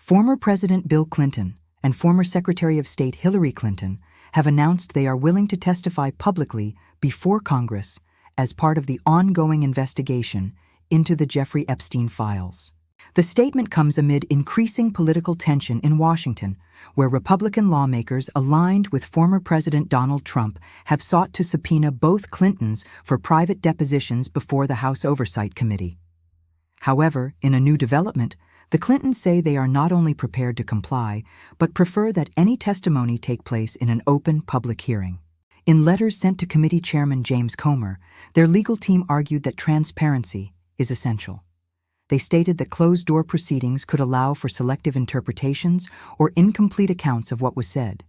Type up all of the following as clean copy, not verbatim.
Former President Bill Clinton and former Secretary of State Hillary Clinton have announced they are willing to testify publicly before Congress as part of the ongoing investigation into the Jeffrey Epstein files. The statement comes amid increasing political tension in Washington, where Republican lawmakers aligned with former President Donald Trump have sought to subpoena both Clintons for private depositions before the House Oversight Committee. However, in a new development, the Clintons say they are not only prepared to comply, but prefer that any testimony take place in an open public hearing. In letters sent to committee chairman James Comer, their legal team argued that transparency is essential. They stated that closed-door proceedings could allow for selective interpretations or incomplete accounts of what was said.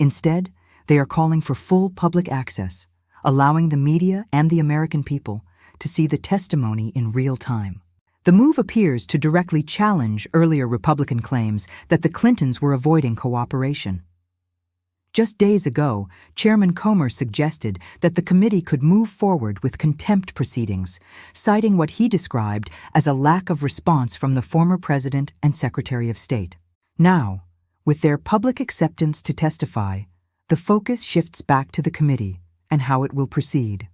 Instead, they are calling for full public access, allowing the media and the American people to see the testimony in real time. The move appears to directly challenge earlier Republican claims that the Clintons were avoiding cooperation. Just days ago, Chairman Comer suggested that the committee could move forward with contempt proceedings, citing what he described as a lack of response from the former President and Secretary of State. Now, with their public acceptance to testify, the focus shifts back to the committee and how it will proceed.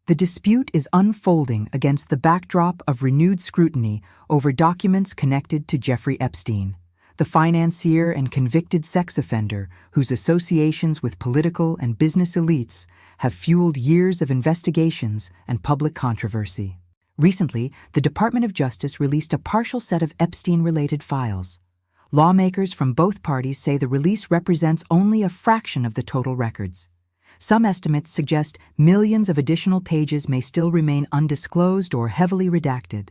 The dispute is unfolding against the backdrop of renewed scrutiny over documents connected to Jeffrey Epstein, the financier and convicted sex offender whose associations with political and business elites have fueled years of investigations and public controversy. Recently, the Department of Justice released a partial set of Epstein-related files. Lawmakers from both parties say the release represents only a fraction of the total records. Some estimates suggest millions of additional pages may still remain undisclosed or heavily redacted.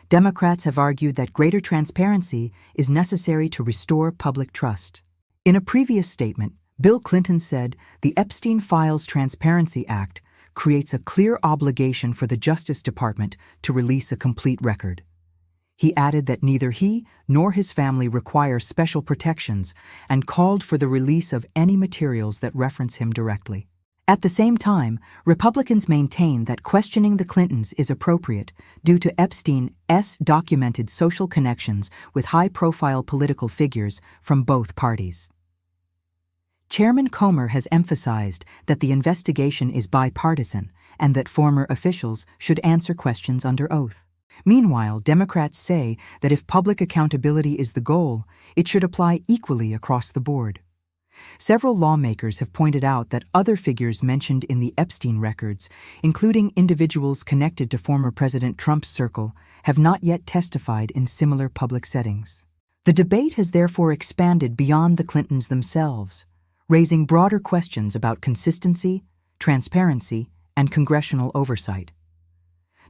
Democrats have argued that greater transparency is necessary to restore public trust. In a previous statement, Bill Clinton said the Epstein Files Transparency Act creates a clear obligation for the Justice Department to release a complete record. He added that neither he nor his family require special protections and called for the release of any materials that reference him directly. At the same time, Republicans maintain that questioning the Clintons is appropriate due to Epstein's documented social connections with high-profile political figures from both parties. Chairman Comer has emphasized that the investigation is bipartisan and that former officials should answer questions under oath. Meanwhile, Democrats say that if public accountability is the goal, it should apply equally across the board. Several lawmakers have pointed out that other figures mentioned in the Epstein records, including individuals connected to former President Trump's circle, have not yet testified in similar public settings. The debate has therefore expanded beyond the Clintons themselves, raising broader questions about consistency, transparency, and congressional oversight.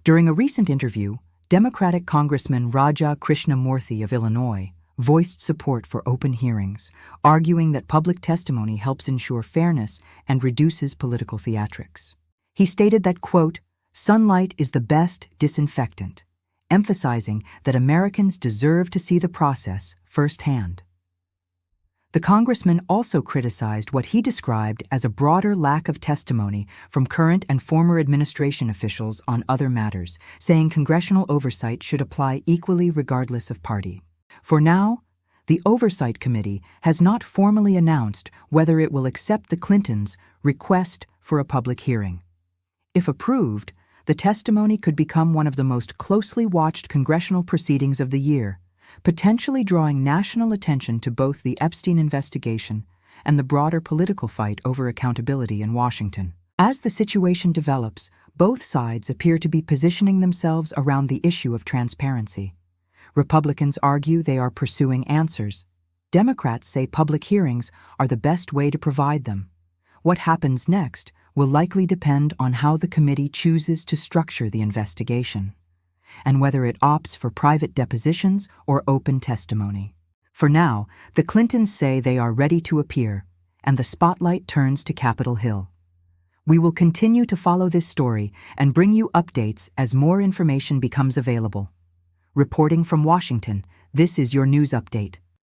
During a recent interview, Democratic Congressman Raja Krishnamurthy of Illinois voiced support for open hearings, arguing that public testimony helps ensure fairness and reduces political theatrics. He stated that, quote, "Sunlight is the best disinfectant," emphasizing that Americans deserve to see the process firsthand. The congressman also criticized what he described as a broader lack of testimony from current and former administration officials on other matters, saying congressional oversight should apply equally regardless of party. For now, the Oversight Committee has not formally announced whether it will accept the Clintons' request for a public hearing. If approved, the testimony could become one of the most closely watched congressional proceedings of the year, potentially drawing national attention to both the Epstein investigation and the broader political fight over accountability in Washington. As the situation develops, both sides appear to be positioning themselves around the issue of transparency. Republicans argue they are pursuing answers. Democrats say public hearings are the best way to provide them. What happens next will likely depend on how the committee chooses to structure the investigation, and whether it opts for private depositions or open testimony. For now, the Clintons say they are ready to appear, and the spotlight turns to Capitol Hill. We will continue to follow this story and bring you updates as more information becomes available. Reporting from Washington, this is your news update.